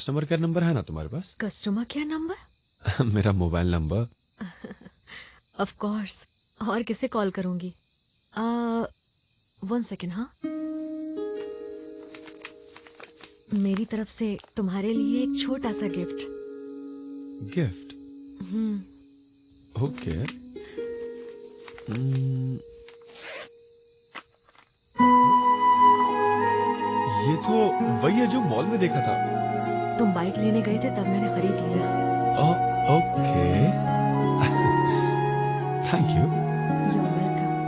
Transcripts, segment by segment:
Customer care number है ना तुम्हारे पास? Customer care number? मेरा मोबाइल नंबर। Of course. और किसे कॉल करूंगी? 1 सेकेंड। हाँ, मेरी तरफ से तुम्हारे लिए एक छोटा सा गिफ्ट। गिफ्ट? ओके। ये तो वही है जो मॉल में देखा था। तुम बाइक लेने गए थे तब मैंने खरीद लिया। Okay. Thank you. You're welcome.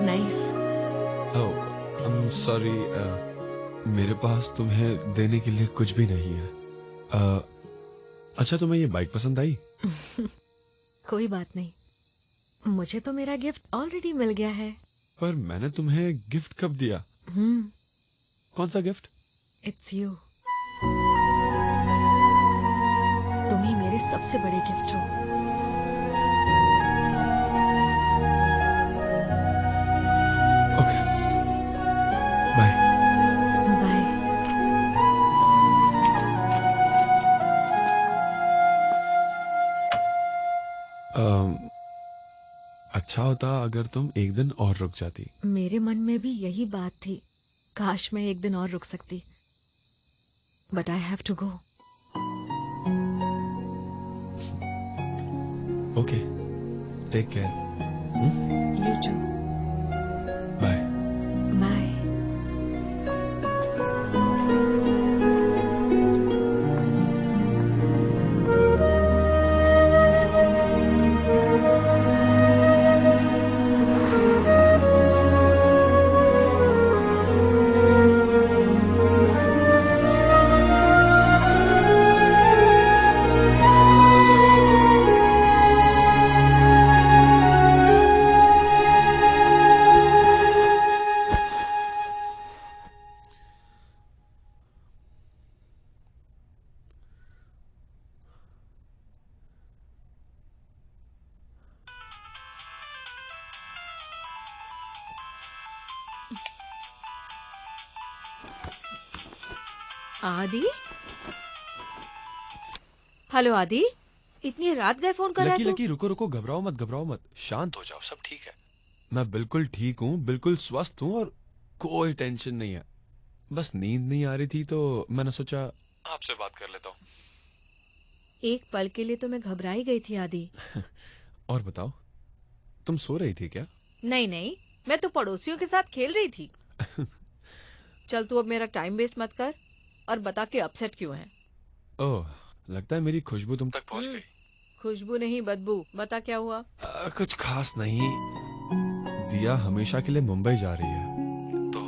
Nice. Oh, I am sorry, मेरे पास तुम्हें देने के लिए कुछ भी नहीं है। अच्छा, तुम्हें ये बाइक पसंद आई? कोई बात नहीं, मुझे तो मेरा गिफ्ट ऑलरेडी मिल गया है। पर मैंने तुम्हें गिफ्ट कब दिया? कौन सा गिफ्ट? It's you. तुम ही मेरे सबसे बड़े गिफ्ट हो। Okay, bye. बाय। अच्छा होता अगर तुम एक दिन और रुक जाती। मेरे मन में भी यही बात थी, काश मैं एक दिन और रुक सकती। But I have to go. Okay, take care. You too. Bye. Bye. Aadi? Hello Aadi, इतनी रात गए फोन कर रहा है लकी तू? लकी, रुको रुको, घबराओ मत, घबराओ मत, शांत हो जाओ, सब ठीक है। मैं बिल्कुल ठीक हूँ, बिल्कुल स्वस्थ हूँ और कोई टेंशन नहीं है। बस नींद नहीं आ रही थी तो मैंने सोचा आपसे बात कर लेता हूँ। एक पल के लिए तो मैं घबरा ही गई थी आदि। और बताओ, तुम सो रही थी क्या? नहीं नहीं, मैं तो पड़ोसियों के साथ खेल रही थी। चल तू अब मेरा टाइम वेस्ट मत कर और बता के अपसेट क्यों है। ओह, लगता है मेरी खुशबू तुम तक पहुंच गई। खुशबू नहीं बदबू, बता क्या हुआ। कुछ खास नहीं, दिया हमेशा के लिए मुंबई जा रही है तो।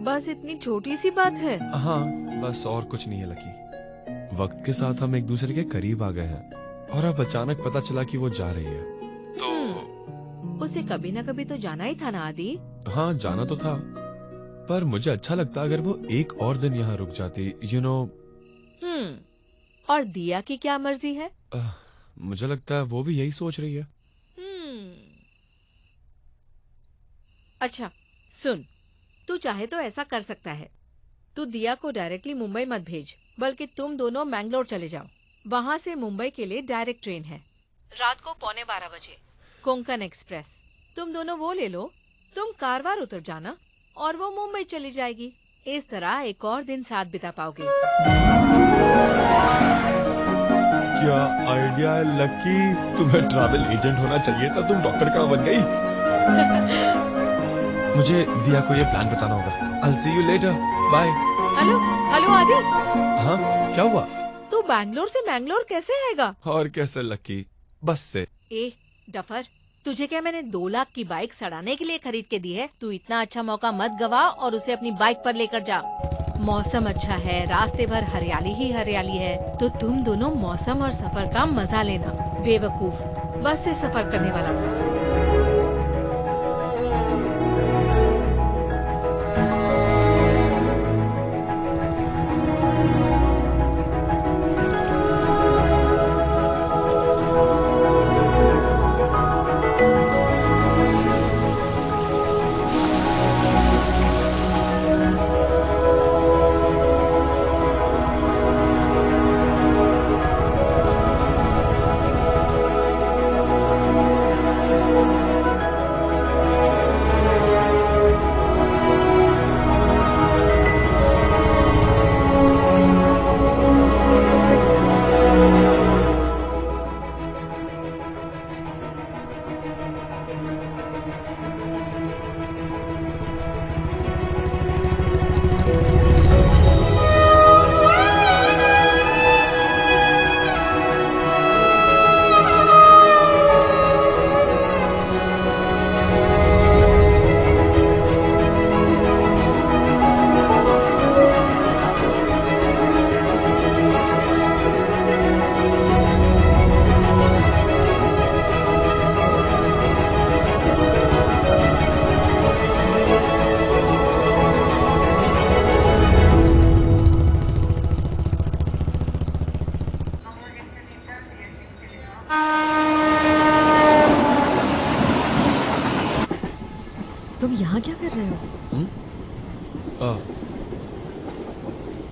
बस इतनी छोटी सी बात है? हाँ, बस और कुछ नहीं है लकी। वक्त के साथ हम एक दूसरे के करीब आ गए हैं और अब अचानक पता चला कि वो जा रही है तो। उसे कभी ना कभी तो जाना ही था ना आदि। हाँ, जाना तो था, पर मुझे अच्छा लगता अगर वो एक और दिन यहाँ रुक जाती, यू नो। और दिया की क्या मर्जी है? मुझे लगता है वो भी यही सोच रही है। अच्छा सुन, तू चाहे तो ऐसा कर सकता है। तू दिया को डायरेक्टली मुंबई मत भेज, बल्कि तुम दोनों मैंगलोर चले जाओ। वहाँ से मुंबई के लिए डायरेक्ट ट्रेन है, रात को 12:15 बजे, कोंकण एक्सप्रेस। तुम दोनों वो ले लो, तुम कारवार उतर जाना और वो मुंबई चली जाएगी। इस तरह एक और दिन साथ बिता पाओगे। क्या आइडिया है लकी, तुम्हें ट्रैवल एजेंट होना चाहिए था, तुम डॉक्टर कहाँ बन गई। मुझे दिया को ये प्लान बताना होगा। I'll see you later. Bye. Hello hello आदि। हाँ, क्या हुआ? तू बैंगलोर से मैंगलोर कैसे आएगा? और कैसे लकी, बस से। ए डफर, तुझे क्या मैंने 2 लाख की बाइक सड़ाने के लिए खरीद के दी है? तू इतना अच्छा मौका मत गवा और उसे अपनी बाइक पर लेकर जा। मौसम अच्छा है, रास्ते भर हरियाली ही हरियाली है, तो तुम दोनों मौसम और सफर का मजा लेना। बेवकूफ, बस से सफर करने वाला।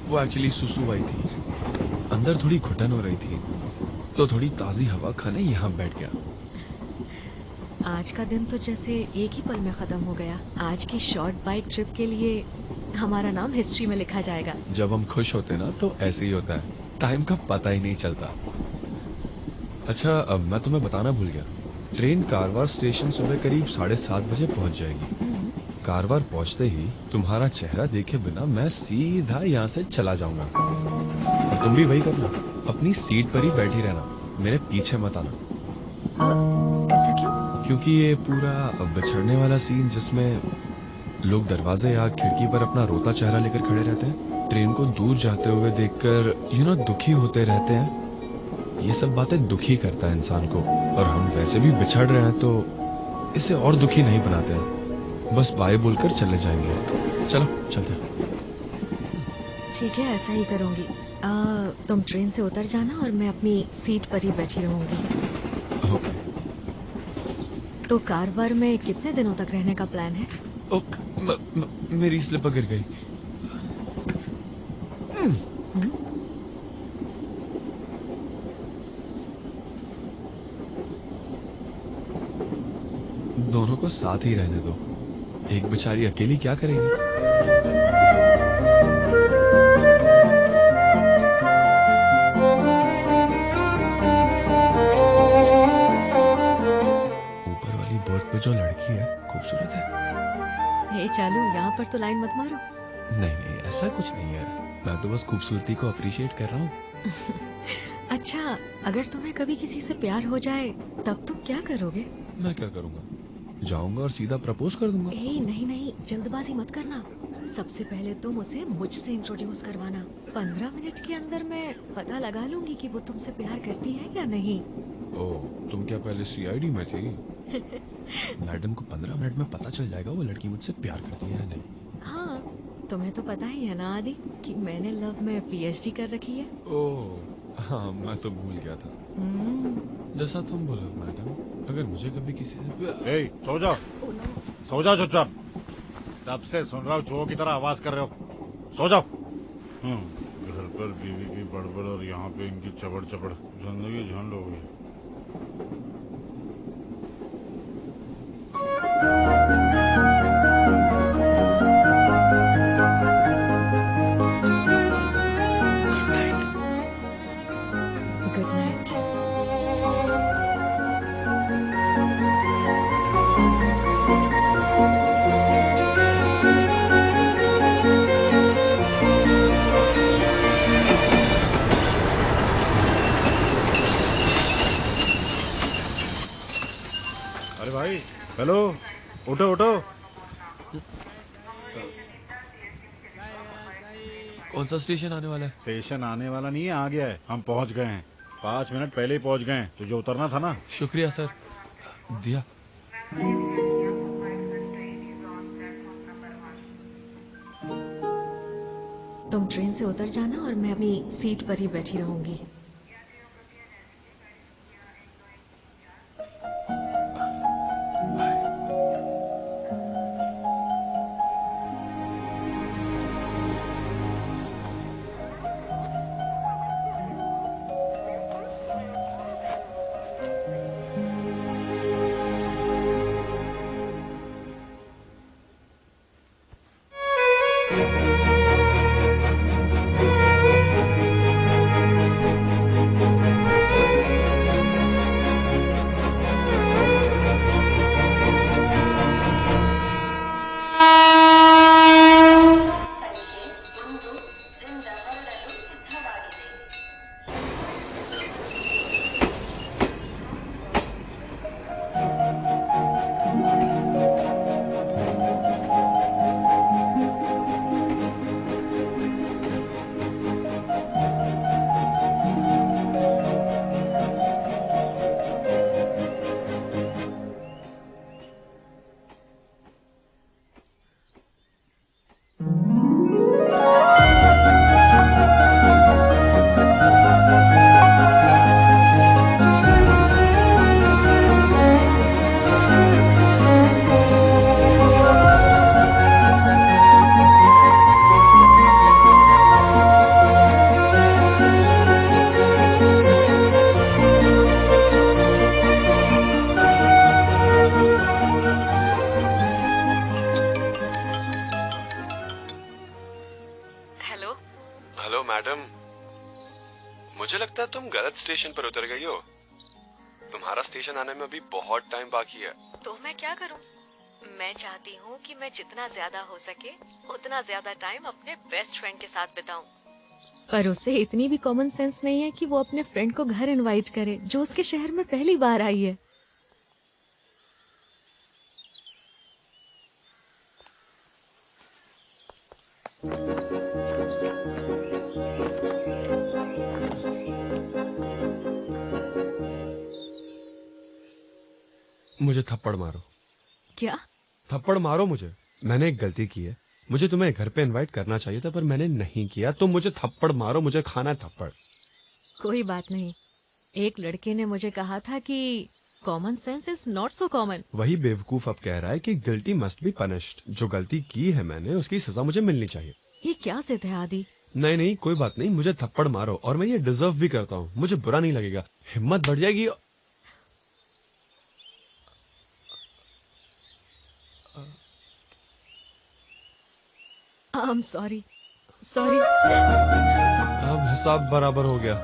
वो एक्चुअली सुसु आई थी, अंदर थोड़ी घुटन हो रही थी, तो थोड़ी ताजी हवा खाने यहाँ बैठ गया। आज का दिन तो जैसे एक ही पल में खत्म हो गया। आज की शॉर्ट बाइक ट्रिप के लिए हमारा नाम हिस्ट्री में लिखा जाएगा। जब हम खुश होते ना तो ऐसे ही होता है, टाइम का पता ही नहीं चलता। अच्छा, अब मैं तुम्हें बताना भूल गया, ट्रेन कारवार स्टेशन सुबह करीब 7:30 बजे पहुंच जाएगी। कारवार पहुंचते ही तुम्हारा चेहरा देखे बिना मैं सीधा यहाँ से चला जाऊंगा। और तुम भी वही करना, अपनी सीट पर ही बैठी रहना, मेरे पीछे मत आना। ऐसा क्यों? क्योंकि ये पूरा बिछड़ने वाला सीन जिसमें लोग दरवाजे या खिड़की पर अपना रोता चेहरा लेकर खड़े रहते हैं, ट्रेन को दूर जाते हुए देखकर दुखी होते रहते हैं, ये सब बातें दुखी करता है इंसान को। और हम वैसे भी बिछड़ रहे हैं तो इसे और दुखी नहीं बनाते हैं, बस बाय बोलकर चले जाएंगे। चलो चलते हैं। ठीक है, ऐसा ही करूंगी। तुम ट्रेन से उतर जाना और मैं अपनी सीट पर ही बैठी रहूंगी। ओके। तो कारवार में कितने दिनों तक रहने का प्लान है? मेरी स्लिप गिर गई। दोनों को साथ ही रहने दो, एक बेचारी अकेली क्या करेगी? ऊपर वाली बर्थ पे जो लड़की है खूबसूरत है। हे चालू, यहाँ पर तो लाइन मत मारो। नहीं नहीं, ऐसा कुछ नहीं है, मैं तो बस खूबसूरती को अप्रिशिएट कर रहा हूँ। अच्छा, अगर तुम्हें कभी किसी से प्यार हो जाए तब तुम क्या करोगे? मैं क्या करूंगा, जाऊंगा और सीधा प्रपोज कर दूंगा। नहीं नहीं, जल्दबाजी मत करना। सबसे पहले तुम उसे मुझसे इंट्रोड्यूस करवाना। 15 मिनट के अंदर मैं पता लगा लूंगी कि वो तुमसे प्यार करती है या नहीं। ओह, तुम क्या पहले सीआईडी में थी? मैडम को 15 मिनट में पता चल जाएगा वो लड़की मुझसे प्यार करती है या नहीं। हाँ, तुम्हें तो पता ही है ना आदि कि मैंने लव में पीएचडी कर रखी है। ओह हाँ, मैं तो भूल गया था। जैसा तुम बोलो मैडम, अगर मुझे कभी किसी से सो जाओ, सो जाओ चुपचाप। तब से सुन रहा हूँ चूहों की तरह आवाज कर रहे हो, सो जाओ। घर पर बीवी की बड़बड़ और यहाँ पे इनकी चबड़ चबड़, जिंदगी झंड हो गई। Good night. अरे भाई, हेलो, उठो उठो। कौन सा स्टेशन आने वाला है? स्टेशन आने वाला नहीं है, आ गया है, हम पहुंच गए हैं। 5 मिनट पहले ही पहुंच गए हैं, तुझे उतरना था ना। शुक्रिया सर। दिया। तुम ट्रेन से उतर जाना और मैं अपनी सीट पर ही बैठी रहूंगी। हेलो। हेलो मैडम, मुझे लगता है तुम गलत स्टेशन पर उतर गई हो। तुम्हारा स्टेशन आने में अभी बहुत टाइम बाकी है। तो मैं क्या करूं? मैं चाहती हूं कि मैं जितना ज्यादा हो सके उतना ज्यादा टाइम अपने बेस्ट फ्रेंड के साथ बिताऊं। पर उसे इतनी भी कॉमन सेंस नहीं है कि वो अपने फ्रेंड को घर इनवाइट करे जो उसके शहर में पहली बार आई है। मुझे थप्पड़ मारो। क्या? थप्पड़ मारो मुझे। मैंने एक गलती की है। मुझे तुम्हें घर पे इनवाइट करना चाहिए था पर मैंने नहीं किया, तो मुझे थप्पड़ मारो। मुझे खाना है थप्पड़। कोई बात नहीं। एक लड़के ने मुझे कहा था कि common sense is not so common. वही बेवकूफ अब कह रहा है कि गिल्टी मस्ट बी पनिश्ड। जो गलती की है मैंने उसकी सजा मुझे मिलनी चाहिए। ये क्या जिद है आदि? नहीं नहीं कोई बात नहीं, मुझे थप्पड़ मारो और मैं ये डिजर्व भी करता हूँ। मुझे बुरा नहीं लगेगा, हिम्मत बढ़ जाएगी। I am sorry. सॉरी। अब हिसाब बराबर हो गया।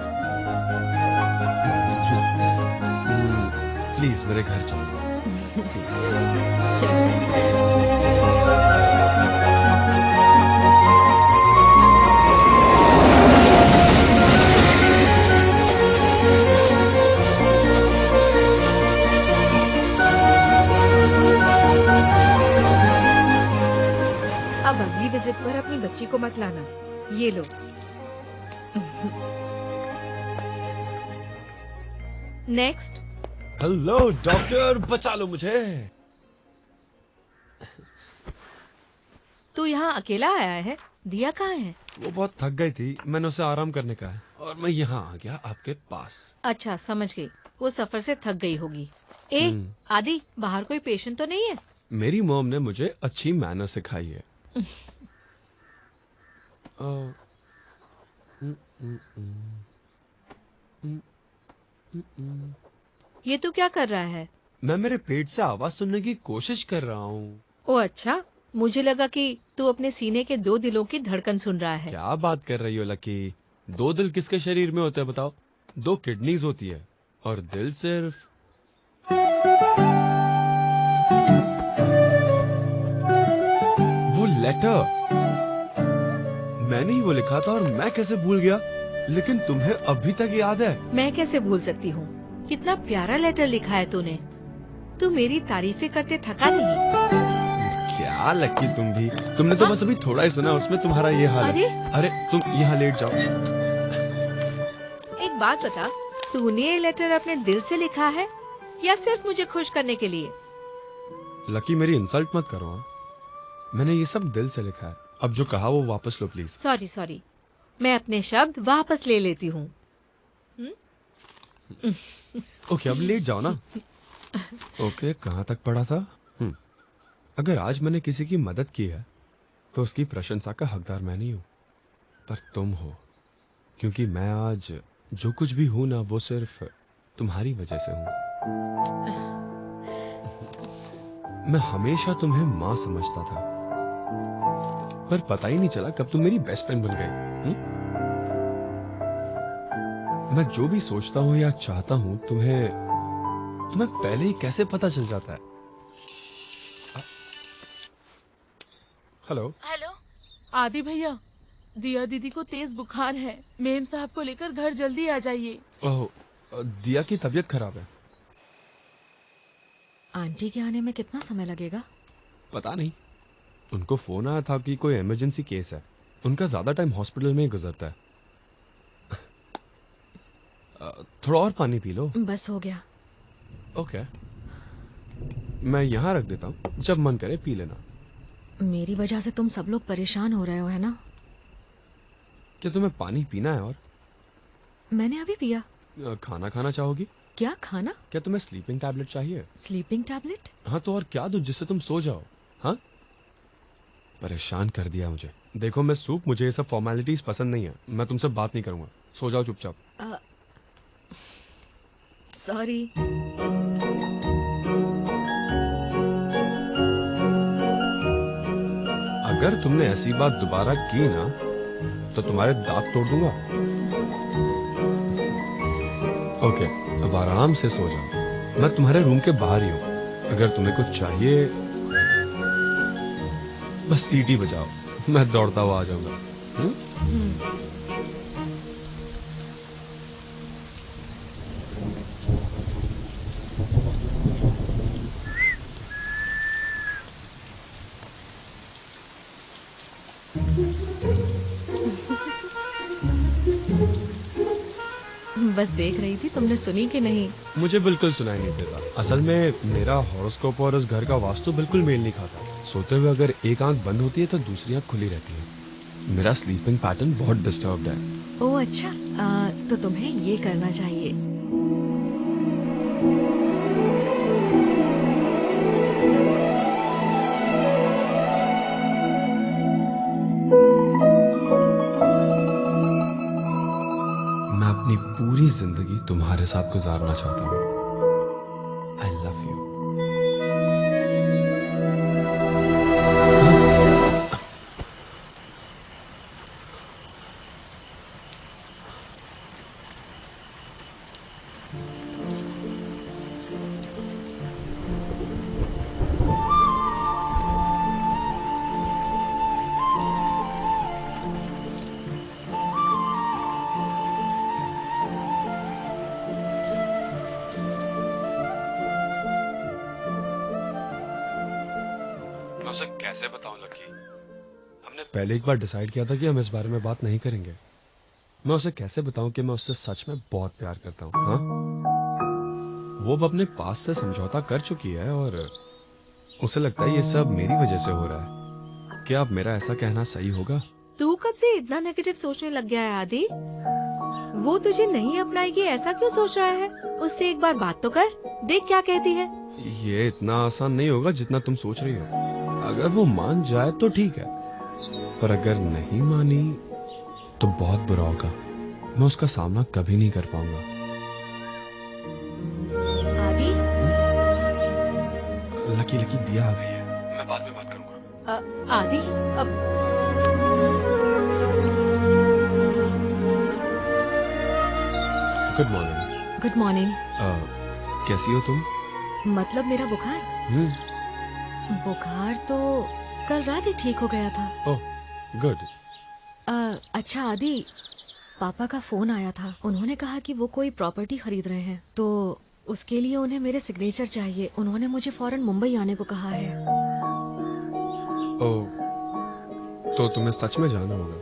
प्लीज मेरे घर चलो। अब अगली विजिट पर अपनी बच्ची को मत लाना। ये लो। नेक्स्ट। हेलो डॉक्टर, बचा लो मुझे। तू यहाँ अकेला आया है? दिया कहाँ है? वो बहुत थक गई थी, मैंने उसे आराम करने कहा है और मैं यहाँ आ गया आपके पास। अच्छा, समझ गई। वो सफर से थक गई होगी। ए, आदि, बाहर कोई पेशेंट तो नहीं है? मेरी मॉम ने मुझे अच्छी मैनर सिखाई है। ये तू क्या कर रहा है? मैं मेरे पेट से आवाज सुनने की कोशिश कर रहा हूँ। ओ अच्छा, मुझे लगा कि तू अपने सीने के 2 दिलों की धड़कन सुन रहा है। क्या बात कर रही हो लकी? 2 दिल किसके शरीर में होते हैं बताओ? 2 किडनीज होती है और दिल सिर्फ। वो लेटर मैंने ही वो लिखा था और मैं कैसे भूल गया? लेकिन तुम्हें अभी तक याद है? मैं कैसे भूल सकती हूँ? कितना प्यारा लेटर लिखा है तूने। तू मेरी तारीफें करते थका नहीं। क्या लकी तुम भी। तुमने तो बस अभी थोड़ा ही सुना, उसमें तुम्हारा ये हाल है। अरे तुम यहाँ लेट जाओ। एक बात बता, तूने ये लेटर अपने दिल से लिखा है या सिर्फ मुझे खुश करने के लिए? लकी मेरी इंसल्ट मत करो। मैंने ये सब दिल से लिखा है। अब जो कहा वो वापस लो प्लीज। सॉरी सॉरी, मैं अपने शब्द वापस ले लेती हूँ। ओके अब लेट जाओ ना। ओके कहाँ तक पढ़ा था? अगर आज मैंने किसी की मदद की है तो उसकी प्रशंसा का हकदार मैं नहीं हूँ, पर तुम हो। क्योंकि मैं आज जो कुछ भी हूं ना वो सिर्फ तुम्हारी वजह से हूँ। मैं हमेशा तुम्हें माँ समझता था, पर पता ही नहीं चला कब तुम मेरी बेस्ट फ्रेंड बन गई। मैं जो भी सोचता हूँ या चाहता हूँ तुम्हें पहले ही कैसे पता चल जाता है? हेलो। हेलो आदि भैया, दिया दीदी को तेज बुखार है। मेम साहब को लेकर घर जल्दी आ जाइए। ओह, दिया की तबीयत खराब है। आंटी के आने में कितना समय लगेगा? पता नहीं, उनको फोन आया था कि कोई इमरजेंसी केस है। उनका ज्यादा टाइम हॉस्पिटल में ही गुजरता है। थोड़ा और पानी पी लो। बस हो गया। ओके, मैं यहाँ रख देता हूँ, जब मन करे पी लेना। मेरी वजह से तुम सब लोग परेशान हो रहे हो, है ना? क्या तुम्हें पानी पीना है? और मैंने अभी पिया। खाना खाना चाहोगी? क्या खाना? क्या तुम्हें स्लीपिंग टैबलेट चाहिए? Sleeping tablet? हाँ तो और क्या दूं जिससे तुम सो जाओ? हाँ, परेशान कर दिया मुझे। देखो मैं सूप, मुझे ये सब फॉर्मेलिटीज पसंद नहीं है। मैं तुमसे बात नहीं करूंगा, सो जाओ चुपचाप। सॉरी। अगर तुमने ऐसी बात दोबारा की ना तो तुम्हारे दांत तोड़ दूंगा। ओके, अब आराम से सो जाओ। मैं तुम्हारे रूम के बाहर ही हूँ। अगर तुम्हें कुछ चाहिए बस सीटी बजाओ, मैं दौड़ता हुआ आ जाऊंगा। बस देख रही थी तुमने सुनी कि नहीं। मुझे बिल्कुल सुनाई नहीं देता। असल में मेरा हॉरोस्कोप और उस घर का वास्तु बिल्कुल मेल नहीं खाता। सोते हुए अगर एक आंख बंद होती है तो दूसरी आंख खुली रहती है। मेरा स्लीपिंग पैटर्न बहुत डिस्टर्ब्ड है। ओह अच्छा, तो तुम्हें ये करना चाहिए। मैं अपनी पूरी जिंदगी तुम्हारे साथ गुजारना चाहता हूँ। I love you. मैं उसे कैसे बताऊं लकी? हमने पहले एक बार डिसाइड किया था कि हम इस बारे में बात नहीं करेंगे। मैं उसे कैसे बताऊं कि मैं उससे सच में बहुत प्यार करता हूं? हाँ, वो अब अपने पास से समझौता कर चुकी है और उसे लगता है ये सब मेरी वजह से हो रहा है। क्या अब मेरा ऐसा कहना सही होगा? तू कब से इतना नेगेटिव सोचने लग गया है आदि? वो तुझे नहीं अपनाएगी ऐसा क्यों सोच रहा है? उससे एक बार बात तो कर, देख क्या कहती है। ये इतना आसान नहीं होगा जितना तुम सोच रही हो। अगर वो मान जाए तो ठीक है, पर अगर नहीं मानी तो बहुत बुरा होगा। मैं उसका सामना कभी नहीं कर पाऊंगा। आदि, लकी लकी दिया आ गई है, मैं बाद में बात करूंगा। आदि अब गुड मॉर्निंग। Good morning. कैसी हो तुम? मतलब मेरा बुखार? बुखार तो कल रात ही ठीक हो गया था। Oh good. अच्छा आदि, पापा का फोन आया था। उन्होंने कहा कि वो कोई प्रॉपर्टी खरीद रहे हैं, तो उसके लिए उन्हें मेरे सिग्नेचर चाहिए। उन्होंने मुझे फौरन मुंबई आने को कहा है। ओह, तो तुम्हें सच में जाना होगा।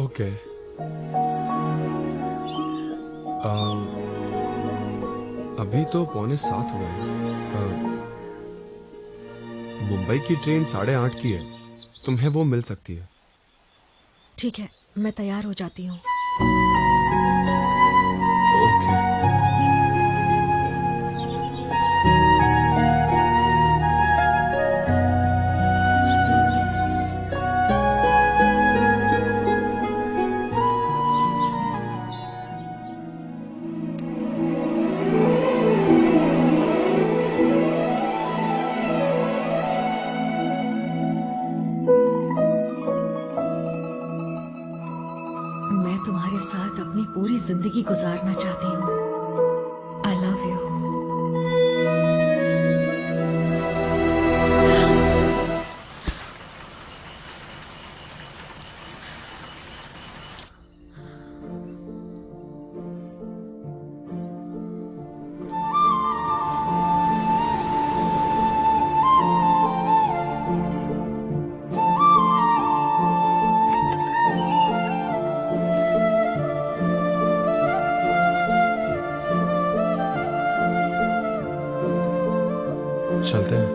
ओके। अभी तो 6:45 हुए हैं। मुंबई की ट्रेन 8:30 की है। तुम्हें वो मिल सकती है। ठीक है, मैं तैयार हो जाती हूँ। ओके। मैं तुम्हारे साथ अपनी पूरी जिंदगी गुजारना चाहती हूँ। I love you. चलते हैं।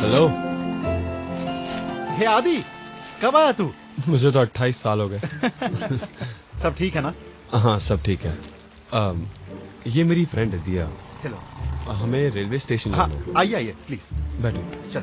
हेलो। हे आदि, कब आया तू? मुझे तो 28 साल हो गए। सब ठीक है ना? हाँ सब ठीक है। ये मेरी फ्रेंड है दिया। हेलो। हमें रेलवे स्टेशन हाँ जाना है। आइए आइए प्लीज। बैठो। चल।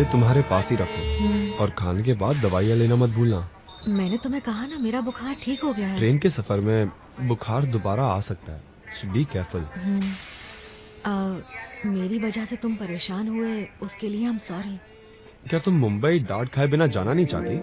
तुम्हारे पास ही रखो और खाने के बाद दवाइयाँ लेना मत भूलना। मैंने तुम्हें कहा ना मेरा बुखार ठीक हो गया है। ट्रेन के सफर में बुखार दोबारा आ सकता है, so be careful। मेरी वजह से तुम परेशान हुए उसके लिए I'm sorry। क्या तुम मुंबई डांट खाए बिना जाना नहीं चाहती?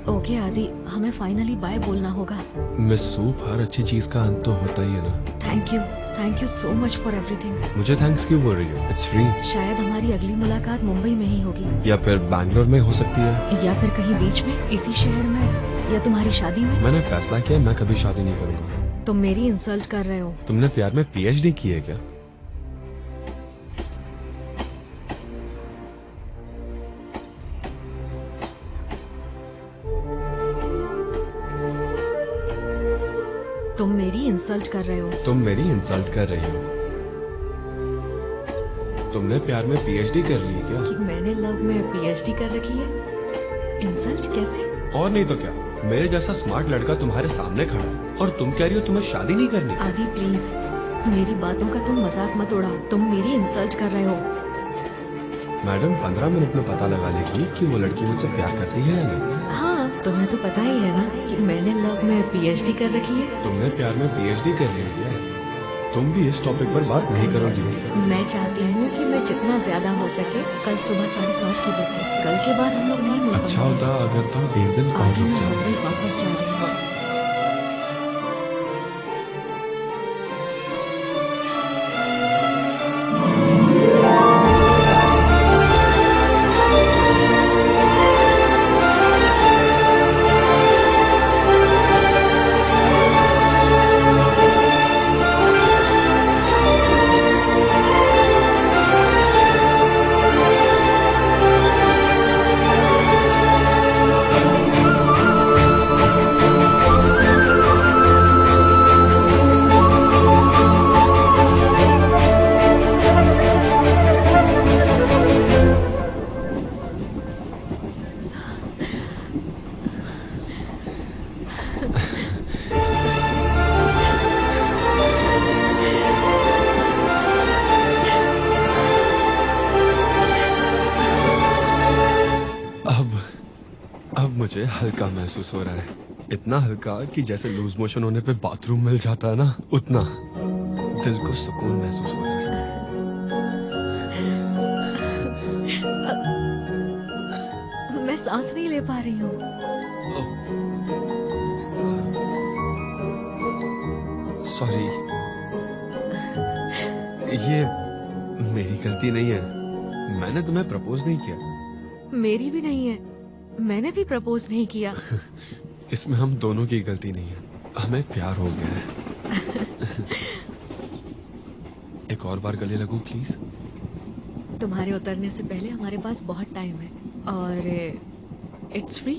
ओके आदि, हमें फाइनली बाय बोलना होगा। मिस सूप, हर अच्छी चीज का अंत तो होता ही है ना। Thank you so much for everything. मुझे थैंक्स क्यों बोल रही हो? It's free. शायद हमारी अगली मुलाकात मुंबई में ही होगी, या फिर बैंगलोर में हो सकती है, या फिर कहीं बीच में इसी शहर में, या तुम्हारी शादी में। मैंने फैसला किया मैं कभी शादी नहीं करूंगा। तुम मेरी इंसल्ट कर रहे हो। तुमने प्यार में PhD की है क्या? तुम मेरी इंसल्ट कर रहे हो। तुम मेरी इंसल्ट कर रही हो। तुमने प्यार में PhD कर ली है क्या? कि मैंने लव में PhD कर रखी है? इंसल्ट कैसे? और नहीं तो क्या, मेरे जैसा स्मार्ट लड़का तुम्हारे सामने खड़ा है और तुम कह रही हो तुम्हें शादी नहीं करनी। आदि प्लीज, मेरी बातों का तुम मजाक मत उड़ाओ। तुम मेरी इंसल्ट कर रहे हो। मैडम 15 मिनट में पता लगा लेगी कि वो लड़की मुझसे प्यार करती है या नहीं। हाँ, तुम्हें तो पता ही है ना कि मैंने लव में PhD कर रखी है। तुमने प्यार में PhD कर ली है। तुम भी इस टॉपिक पर बात नहीं करोगी। मैं चाहती हूँ कि मैं जितना ज्यादा हो सके कल सुबह 7:30 के बजे। कल के बाद हम लोग नहीं मिल पाएंगे। अच्छा होता अगर तुम एक दिन और आगे रुक मैं जाओ। मुंबई वापस जा रही हूँ। अब मुझे हल्का महसूस हो रहा है, इतना हल्का कि जैसे लूज मोशन होने पे बाथरूम मिल जाता है ना, उतना। दिल को सुकून महसूस हो रहा है। मैं सांस नहीं ले पा रही हूँ। सॉरी, ये मेरी गलती नहीं है। मैंने तुम्हें प्रपोज नहीं किया। मेरी भी नहीं है, मैंने भी प्रपोज नहीं किया। इसमें हम दोनों की गलती नहीं है, हमें प्यार हो गया है। एक और बार गले लगूं प्लीज? तुम्हारे उतरने से पहले हमारे पास बहुत टाइम है और इट्स फ्री।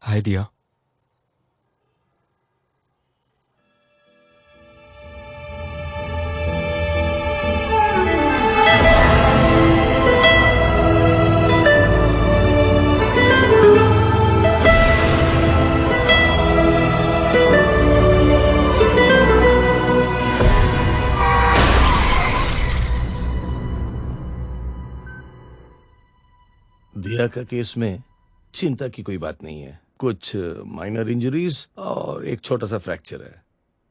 हाय दिया। दिया का केस में चिंता की कोई बात नहीं है। कुछ माइनर इंजरीज और एक छोटा सा फ्रैक्चर है।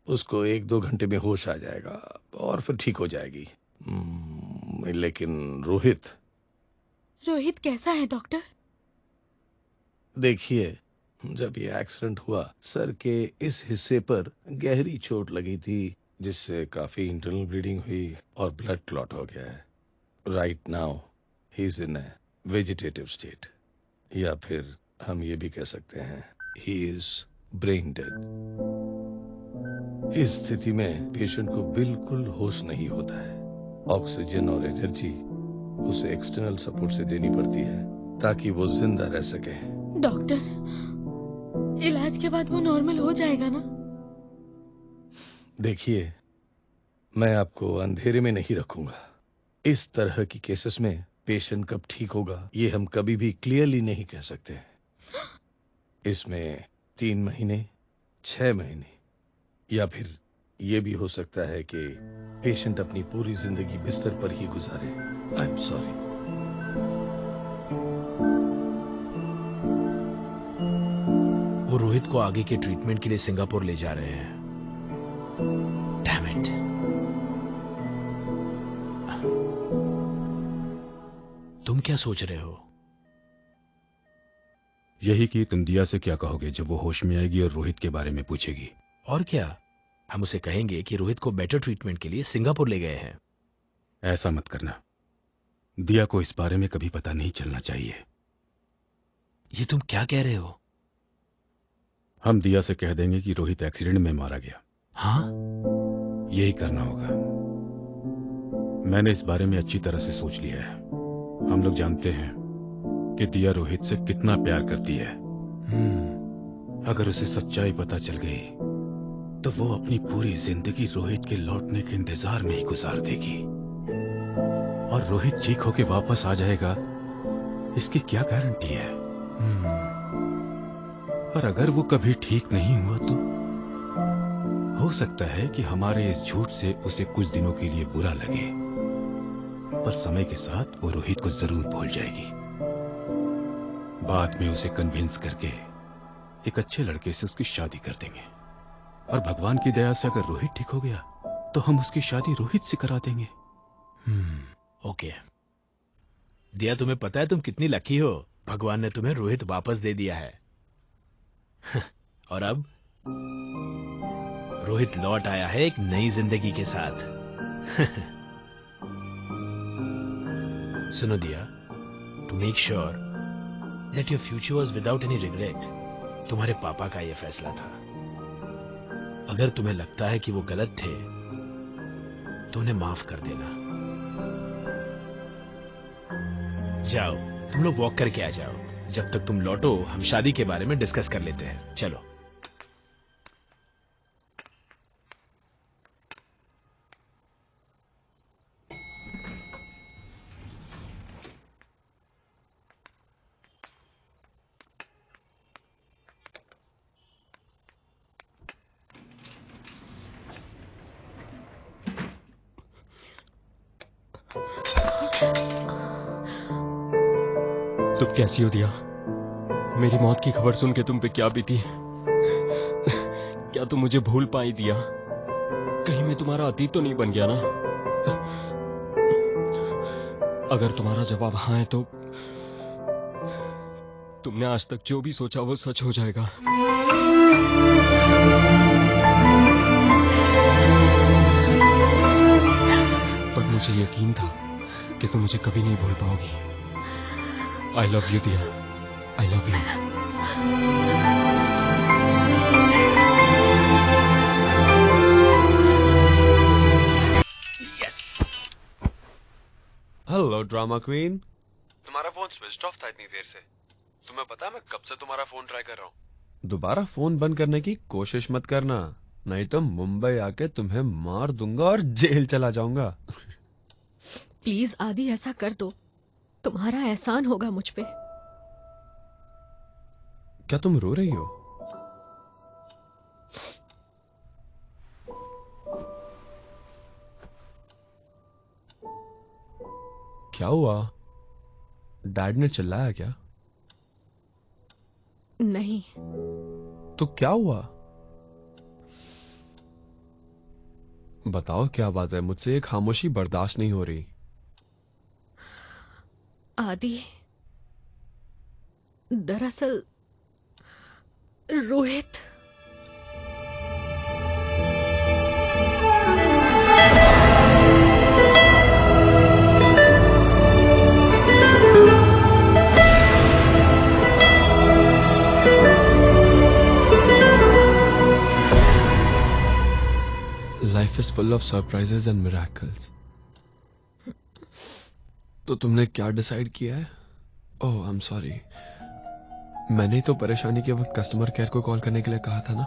उसको 1-2 घंटे में होश आ जाएगा और फिर ठीक हो जाएगी। लेकिन रोहित कैसा है डॉक्टर? देखिए, जब ये एक्सीडेंट हुआ सर के इस हिस्से पर गहरी चोट लगी थी, जिससे काफी इंटरनल ब्लीडिंग हुई और ब्लड क्लॉट हो गया है। Right now he is in vegetative state, या फिर हम ये भी कह सकते हैं ही इज ब्रेन डेड। इस स्थिति में पेशेंट को बिल्कुल होश नहीं होता है। ऑक्सीजन और एनर्जी उसे एक्सटर्नल सपोर्ट से देनी पड़ती है ताकि वो जिंदा रह सके। डॉक्टर, इलाज के बाद वो नॉर्मल हो जाएगा ना? देखिए, मैं आपको अंधेरे में नहीं रखूंगा। इस तरह की केसेस में पेशेंट कब ठीक होगा ये हम कभी भी क्लियरली नहीं कह सकते। इसमें 3 महीने, 6 महीने या फिर ये भी हो सकता है कि पेशेंट अपनी पूरी जिंदगी बिस्तर पर ही गुजारे। I am sorry. वो रोहित को आगे के ट्रीटमेंट के लिए सिंगापुर ले जा रहे हैं। Damn it. तुम क्या सोच रहे हो? यही कि तुम दिया से क्या कहोगे जब वो होश में आएगी और रोहित के बारे में पूछेगी। और क्या, हम उसे कहेंगे कि रोहित को बेटर ट्रीटमेंट के लिए सिंगापुर ले गए हैं। ऐसा मत करना, दिया को इस बारे में कभी पता नहीं चलना चाहिए। ये तुम क्या कह रहे हो? हम दिया से कह देंगे कि रोहित एक्सीडेंट में मारा गया। हाँ? यही करना होगा। मैंने इस बारे में अच्छी तरह से सोच लिया है। हम लोग जानते हैं कि दिया रोहित से कितना प्यार करती है। अगर उसे सच्चाई पता चल गई तो वो अपनी पूरी जिंदगी रोहित के लौटने के इंतजार में ही गुजार देगी। और रोहित ठीक होके वापस आ जाएगा, इसकी क्या गारंटी है? पर अगर वो कभी ठीक नहीं हुआ तो हो सकता है कि हमारे इस झूठ से उसे कुछ दिनों के लिए बुरा लगे, पर समय के साथ वो रोहित को जरूर भूल जाएगी। बाद में उसे कन्विंस करके एक अच्छे लड़के से उसकी शादी कर देंगे। और भगवान की दया से अगर रोहित ठीक हो गया तो हम उसकी शादी रोहित से करा देंगे। ओके। दिया, तुम्हें पता है तुम कितनी लकी हो, भगवान ने तुम्हें रोहित वापस दे दिया है। और अब रोहित लौट आया है एक नई जिंदगी के साथ। सुनो Diya, to make sure that your future was without any regret, तुम्हारे पापा का यह फैसला था। अगर तुम्हें लगता है कि वो गलत थे तो उन्हें माफ कर देना। जाओ, तुम लोग वॉक करके आ जाओ। जब तक तुम लौटो हम शादी के बारे में डिस्कस कर लेते हैं। चलो। तुम कैसी हो दिया? मेरी मौत की खबर सुन के तुम पे क्या बीती? क्या तुम मुझे भूल पाई दिया? कहीं मैं तुम्हारा अतीत तो नहीं बन गया ना? अगर तुम्हारा जवाब हाँ है तो तुमने आज तक जो भी सोचा वो सच हो जाएगा। पर मुझे यकीन था कि तुम मुझे कभी नहीं भूल पाओगी। I love you, dear. I love you. Yes. Hello drama queen. तुम्हारा फोन स्विच ऑफ था इतनी देर से। तुम्हें पता है मैं कब से तुम्हारा फोन ट्राई कर रहा हूँ? दोबारा फोन बंद करने की कोशिश मत करना, नहीं तो मुंबई आके तुम्हें मार दूंगा और जेल चला जाऊंगा। प्लीज आदि ऐसा कर दो, तुम्हारा एहसान होगा मुझ पे। क्या तुम रो रही हो? क्या हुआ? डैड ने चिल्लाया क्या? नहीं। तो क्या हुआ? बताओ क्या बात है, मुझसे ये खामोशी बर्दाश्त नहीं हो रही। आदि, दरअसल Rohit. Life is full of surprises and miracles. तो तुमने क्या डिसाइड किया है? ओह आई एम सॉरी, मैंने तो परेशानी के वक्त कस्टमर केयर को कॉल करने के लिए कहा था ना।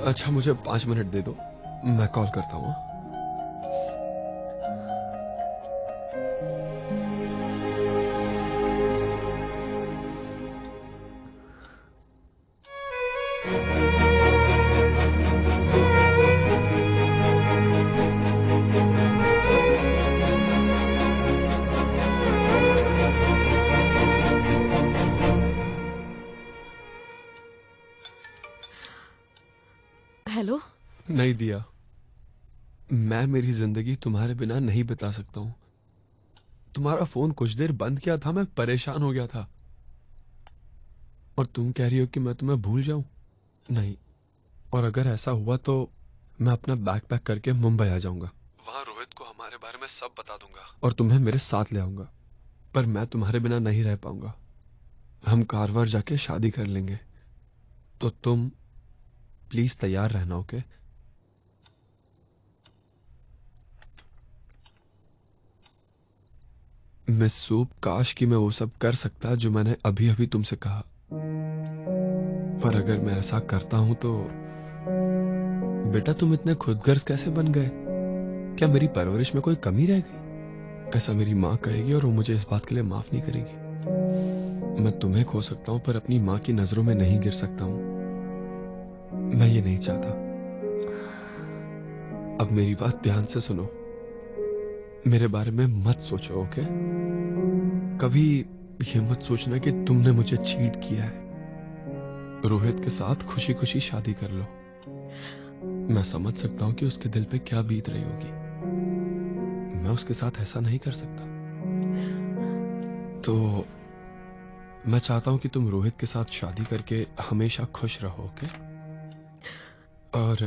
अच्छा मुझे 5 मिनट दे दो, मैं कॉल करता हूँ। हेलो। नहीं दिया, मैं मेरी जिंदगी तुम्हारे बिना नहीं बिता सकता हूं। तुम्हारा फोन कुछ देर बंद किया था, मैं परेशान हो गया था, और तुम कह रही हो कि मैं तुम्हें भूल जाऊं? नहीं, और अगर ऐसा हुआ तो मैं अपना बैग पैक करके मुंबई आ जाऊंगा। वहां रोहित को हमारे बारे में सब बता दूंगा और तुम्हें मेरे साथ ले आऊंगा। पर मैं तुम्हारे बिना नहीं रह पाऊंगा। हम कारवार जाके शादी कर लेंगे, तो तुम प्लीज तैयार रहना, ओके? मिस सूप, काश कि मैं वो सब कर सकता जो मैंने अभी अभी तुमसे कहा, पर अगर मैं ऐसा करता हूं तो बेटा तुम इतने खुदगर्ज कैसे बन गए? क्या मेरी परवरिश में कोई कमी रह गई? ऐसा मेरी माँ कहेगी और वो मुझे इस बात के लिए माफ नहीं करेगी। मैं तुम्हें खो सकता हूं पर अपनी माँ की नजरों में नहीं गिर सकता हूं। मैं ये नहीं चाहता। अब मेरी बात ध्यान से सुनो, मेरे बारे में मत सोचो, ओके? कभी ये मत सोचना कि तुमने मुझे चीट किया है। रोहित के साथ खुशी खुशी शादी कर लो। मैं समझ सकता हूं कि उसके दिल पे क्या बीत रही होगी। मैं उसके साथ ऐसा नहीं कर सकता। तो मैं चाहता हूं कि तुम रोहित के साथ शादी करके हमेशा खुश रहो, ओके? और